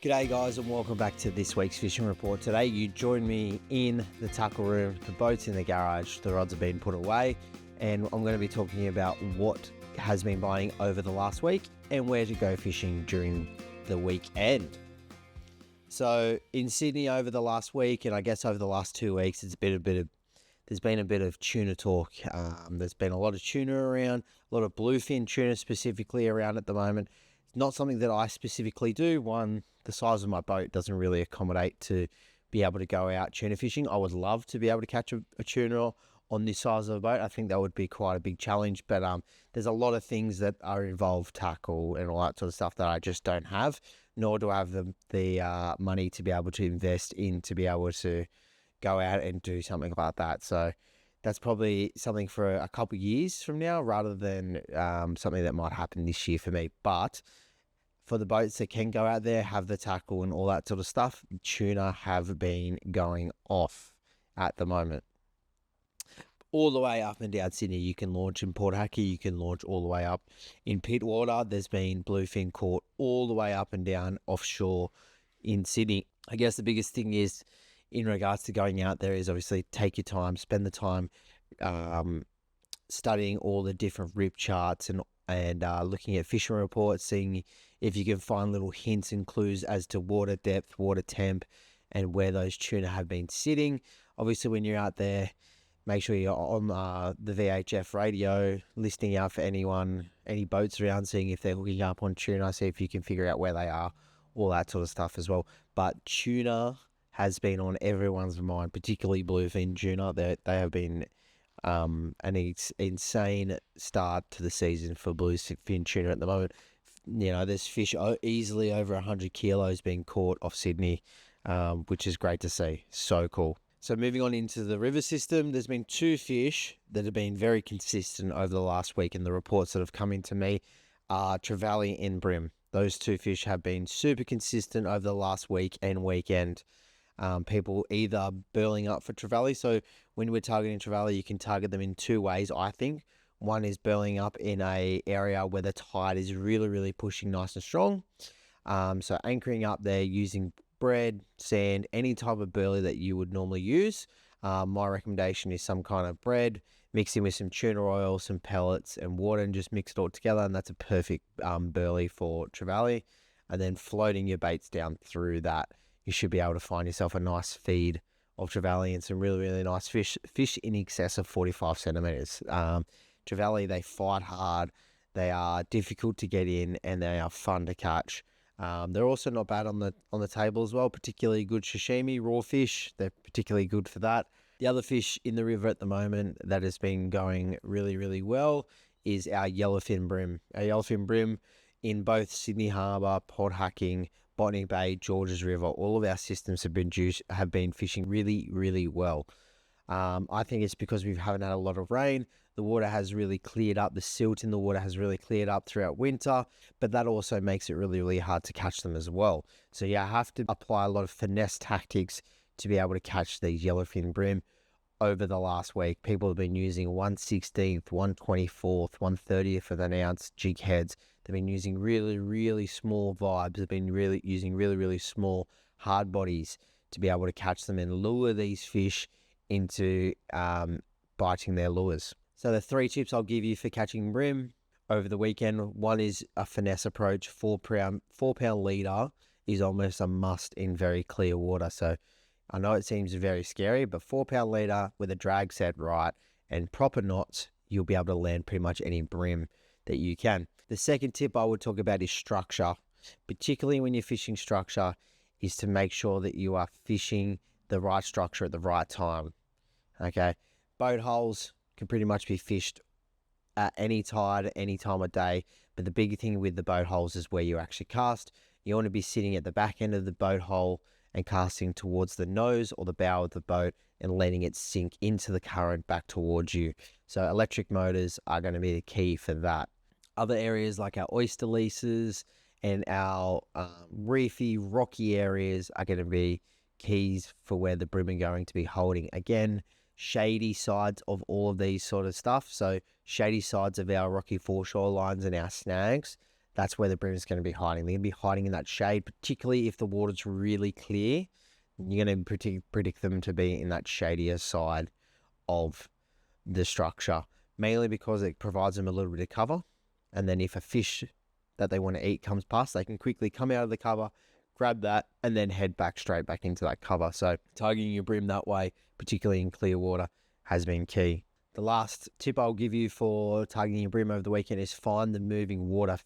G'day guys and welcome back to this week's fishing report. Today you join me in the tackle room, the boat's in the garage, the rods have been put away, and I'm going to be talking about what has been biting over the last week and where to go fishing during the weekend. So in Sydney over the last week, and I guess over the last 2 weeks, there's been a bit of tuna talk. There's been a lot of tuna around, a lot of bluefin tuna specifically around at the moment. It's not something that I specifically do. One, the size of my boat doesn't really accommodate to be able to go out tuna fishing. I would love to be able to catch a tuna on this size of a boat. I think that would be quite a big challenge, but there's a lot of things that are involved, tackle and all that sort of stuff, that I just don't have, nor do I have the money to be able to invest in to be able to go out and do something like that. So that's probably something for a couple of years from now rather than something that might happen this year for me. But for the boats that can go out there, have the tackle and all that sort of stuff, tuna have been going off at the moment. All the way up and down Sydney, you can launch in Port Hackey, you can launch all the way up in Pittwater. There's been bluefin caught all the way up and down offshore in Sydney. I guess the biggest thing is, in regards to going out there, is obviously take your time, spend the time studying all the different rip charts and looking at fishing reports, seeing if you can find little hints and clues as to water depth, water temp, and where those tuna have been sitting. Obviously, when you're out there, make sure you're on the VHF radio, listening out for any boats around, seeing if they're hooking up on tuna, see if you can figure out where they are, all that sort of stuff as well. But tuna has been on everyone's mind, particularly bluefin tuna. They have been an insane start to the season for bluefin tuna at the moment. You know, there's fish easily over 100 kilos being caught off Sydney, which is great to see. So cool. So moving on into the river system, there's been two fish that have been very consistent over the last week, and the reports that have come into me are trevally and bream. Those two fish have been super consistent over the last week and weekend. People either burling up for trevally. So when we're targeting trevally, you can target them in two ways, I think. One is burling up in a area where the tide is really, really pushing nice and strong. So anchoring up there using bread, sand, any type of burley that you would normally use. My recommendation is some kind of bread, mixing with some tuna oil, some pellets and water, and just mix it all together. And that's a perfect burley for trevally. And then floating your baits down through that, you should be able to find yourself a nice feed of trevally and some really, really nice fish in excess of 45 centimeters. Trevally, they fight hard, they are difficult to get in, and they are fun to catch. They're also not bad on the table as well, particularly good sashimi, raw fish. They're particularly good for that. The other fish in the river at the moment that has been going really, really well is our yellowfin bream. Our yellowfin bream in both Sydney Harbour, Port Hacking, Botany Bay, Georges River, all of our systems have been fishing really, really well. I think it's because we haven't had a lot of rain. The water has really cleared up. The silt in the water has really cleared up throughout winter, but that also makes it really, really hard to catch them as well. So you have to apply a lot of finesse tactics to be able to catch these yellowfin bream. Over the last week, people have been using 1/16th, 1/24th, 1/30th of an ounce jig heads. They've been using really, really small vibes. They've been using really, really small hard bodies to be able to catch them and lure these fish into biting their lures. So the three tips I'll give you for catching bream over the weekend: one is a finesse approach. 4-pound leader is almost a must in very clear water. So I know it seems very scary, but 4-pound leader with a drag set right and proper knots, you'll be able to land pretty much any bream that you can. The second tip I would talk about is structure, particularly when you're fishing structure, is to make sure that you are fishing the right structure at the right time. Okay, boat holes can pretty much be fished at any tide, at any time of day, but the big thing with the boat holes is where you actually cast. You want to be sitting at the back end of the boat hole and casting towards the nose or the bow of the boat and letting it sink into the current back towards you. So electric motors are going to be the key for that. Other areas like our oyster leases and our reefy, rocky areas are going to be keys for where the bream are going to be holding. Again, shady sides of all of these sort of stuff. So shady sides of our rocky foreshore lines and our snags, that's where the bream is going to be hiding. They're going to be hiding in that shade, particularly if the water's really clear. You're going to predict them to be in that shadier side of the structure, mainly because it provides them a little bit of cover. And then if a fish that they want to eat comes past, they can quickly come out of the cover, grab that, and then head back straight back into that cover. So targeting your bream that way, particularly in clear water, has been key. The last tip I'll give you for targeting your bream over the weekend is find the moving water.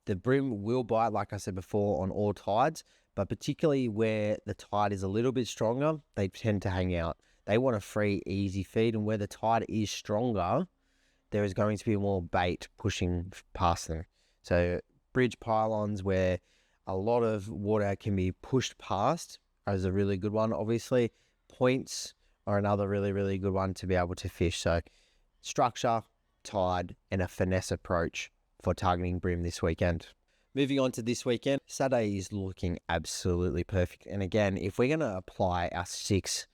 The bream will bite, like I said before, on all tides, but particularly where the tide is a little bit stronger, they tend to hang out. They want a free, easy feed, and where the tide is stronger, there is going to be more bait pushing past them. So bridge pylons where a lot of water can be pushed past is a really good one. Obviously, points are another really, really good one to be able to fish. So structure, tide, and a finesse approach for targeting bream this weekend. Moving on to this weekend, Saturday is looking absolutely perfect. And again, if we're going to apply our 6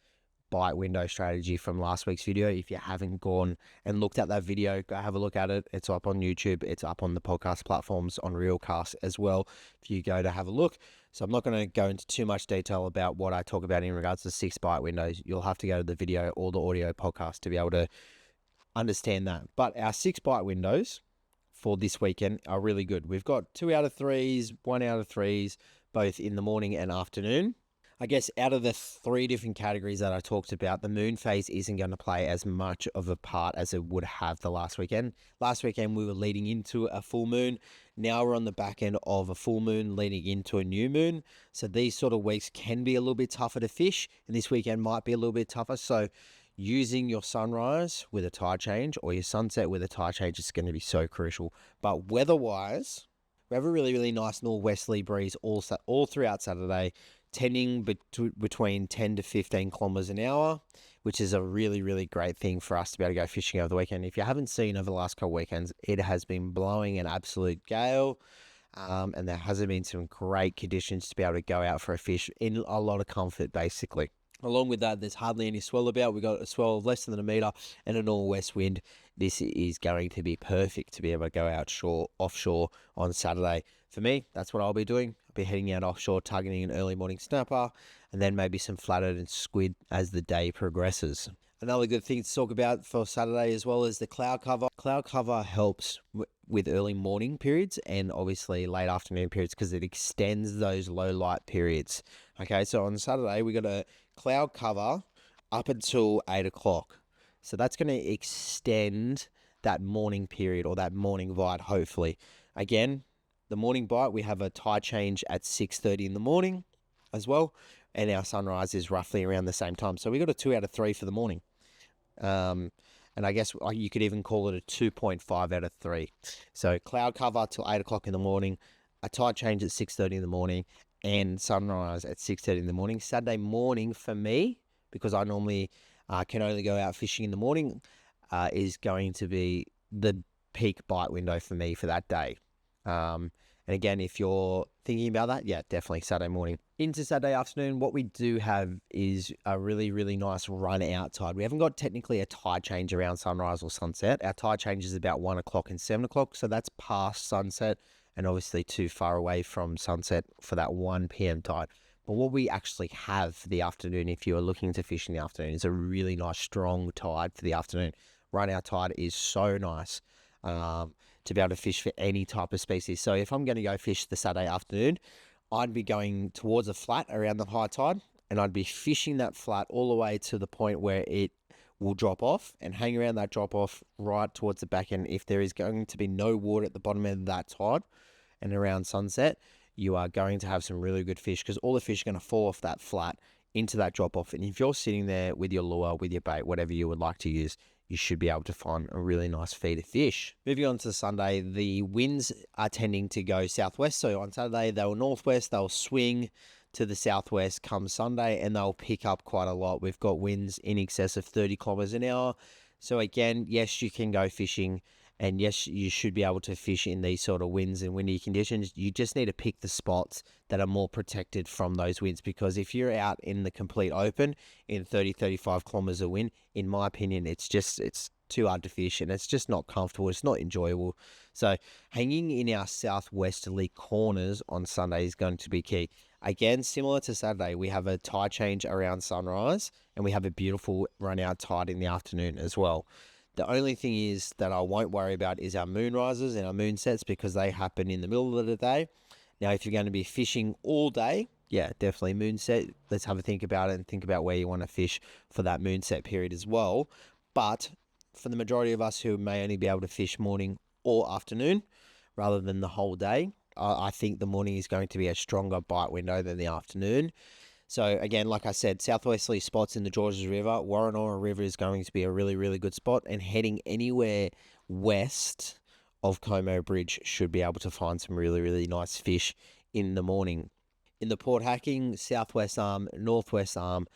bite window strategy from last week's video, if you haven't gone and looked at that video, go have a look at it. It's up on YouTube. It's up on the podcast platforms on Realcast as well if you go to have a look. So I'm not going to go into too much detail about what I talk about in regards to 6 bite windows. You'll have to go to the video or the audio podcast to be able to understand that. But our 6 bite windows for this weekend are really good. We've got 2 out of 3s, 1 out of 3s, both in the morning and afternoon. I guess out of the 3 different categories that I talked about, the moon phase isn't going to play as much of a part as it would have the last weekend. Last weekend, we were leading into a full moon. Now we're on the back end of a full moon leading into a new moon. So these sort of weeks can be a little bit tougher to fish, and this weekend might be a little bit tougher. So using your sunrise with a tide change or your sunset with a tide change is going to be so crucial. But weather-wise, we have a really, really nice northwesterly breeze all throughout Saturday, tending between 10 to 15 kilometers an hour, which is a really, really great thing for us to be able to go fishing over the weekend. If you haven't seen over the last couple of weekends, it has been blowing an absolute gale, and there hasn't been some great conditions to be able to go out for a fish in a lot of comfort, basically. Along with that, there's hardly any swell about. We've got a swell of less than a metre and a northwest wind. This is going to be perfect to be able to go offshore on Saturday. For me, that's what I'll be doing. I'll be heading out offshore, targeting an early morning snapper, and then maybe some flathead and squid as the day progresses. Another good thing to talk about for Saturday as well is the cloud cover. Cloud cover helps with early morning periods and obviously late afternoon periods because it extends those low light periods. Okay, so on Saturday, we got a cloud cover up until 8 o'clock. So that's going to extend that morning period or that morning bite, hopefully. Again, the morning bite, we have a tide change at 6:30 in the morning as well. And our sunrise is roughly around the same time. So we got a 2 out of 3 for the morning. And I guess you could even call it a 2.5 out of 3. So cloud cover till 8 o'clock in the morning, a tide change at 6:30 in the morning, and sunrise at 6:30 in the morning. Saturday morning for me, because I normally can only go out fishing in the morning, is going to be the peak bite window for me for that day. And again, if you're thinking about that, yeah, definitely Saturday morning. Into Saturday afternoon, what we do have is a really, really nice run out tide. We haven't got technically a tide change around sunrise or sunset. Our tide change is about 1 o'clock and 7 o'clock. So that's past sunset and obviously too far away from sunset for that 1 p.m. tide. But what we actually have for the afternoon, if you are looking to fish in the afternoon, is a really nice strong tide for the afternoon. Run out tide is so nice. To be able to fish for any type of species. So if I'm going to go fish the Saturday afternoon, I'd be going towards a flat around the high tide, and I'd be fishing that flat all the way to the point where it will drop off and hang around that drop off right towards the back end. If there is going to be no water at the bottom end of that tide and around sunset, you are going to have some really good fish because all the fish are going to fall off that flat into that drop off. And if you're sitting there with your lure, with your bait, whatever you would like to use, you should be able to find a really nice feed of fish. Moving on to Sunday, the winds are tending to go southwest. So on Saturday, they were northwest. They'll swing to the southwest come Sunday, and they'll pick up quite a lot. We've got winds in excess of 30 kilometers an hour. So again, yes, you can go fishing, and yes, you should be able to fish in these sort of winds and windy conditions. You just need to pick the spots that are more protected from those winds, because if you're out in the complete open in 30, 35 kilometers of wind, in my opinion, it's too hard to fish, and it's just not comfortable. It's not enjoyable. So hanging in our southwesterly corners on Sunday is going to be key. Again, similar to Saturday, we have a tide change around sunrise, and we have a beautiful run out tide in the afternoon as well. The only thing is that I won't worry about is our moon rises and our moon sets, because they happen in the middle of the day. Now, if you're going to be fishing all day, yeah, definitely moon set. Let's have a think about it and think about where you want to fish for that moon set period as well. But for the majority of us who may only be able to fish morning or afternoon rather than the whole day, I think the morning is going to be a stronger bite window than the afternoon. So again, like I said, southwesterly spots in the Georges River, Warrenora River is going to be a really, really good spot, and heading anywhere west of Como Bridge should be able to find some really, really nice fish in the morning. In the Port Hacking, Southwest Arm, Northwest Arm,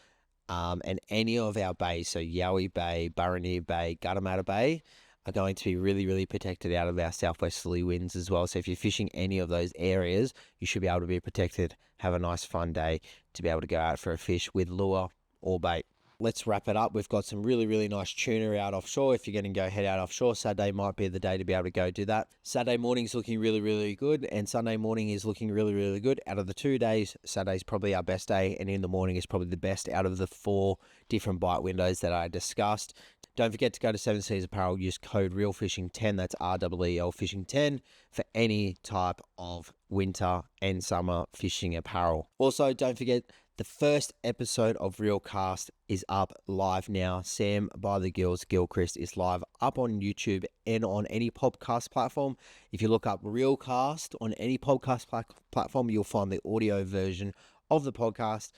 and any of our bays, so Yowie Bay, Burraneer Bay, Guttamatta Bay, are going to be really, really protected out of our southwesterly winds as well. So if you're fishing any of those areas, you should be able to be protected, have a nice fun day to be able to go out for a fish with lure or bait. Let's wrap it up. We've got some really, really nice tuna out offshore. If you're going to go head out offshore, Saturday might be the day to be able to go do that. Saturday morning's looking really, really good, and Sunday morning is looking really, really good. Out of the 2 days, Saturday's probably our best day, and in the morning is probably the best out of the 4 different bite windows that I discussed. Don't forget to go to 7 Seas Apparel, use code REALFishing10, that's REEL Fishing 10, for any type of winter and summer fishing apparel. Also, don't forget, the first episode of Realcast is up live now. Sam by the Gills, Gilchrist, is live up on YouTube and on any podcast platform. If you look up Realcast on any podcast platform, you'll find the audio version of the podcast.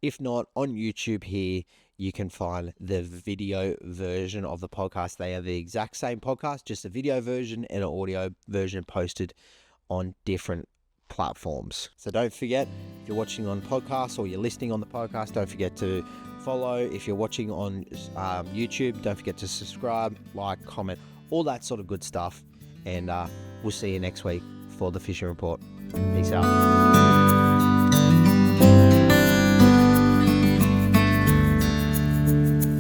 If not, on YouTube here, you can find the video version of the podcast. They are the exact same podcast, just a video version and an audio version posted on different platforms. So don't forget, if you're watching on podcast or you're listening on the podcast, don't forget to follow. If you're watching on YouTube, don't forget to subscribe, like, comment, all that sort of good stuff. And we'll see you next week for the Fishing Report. Peace out.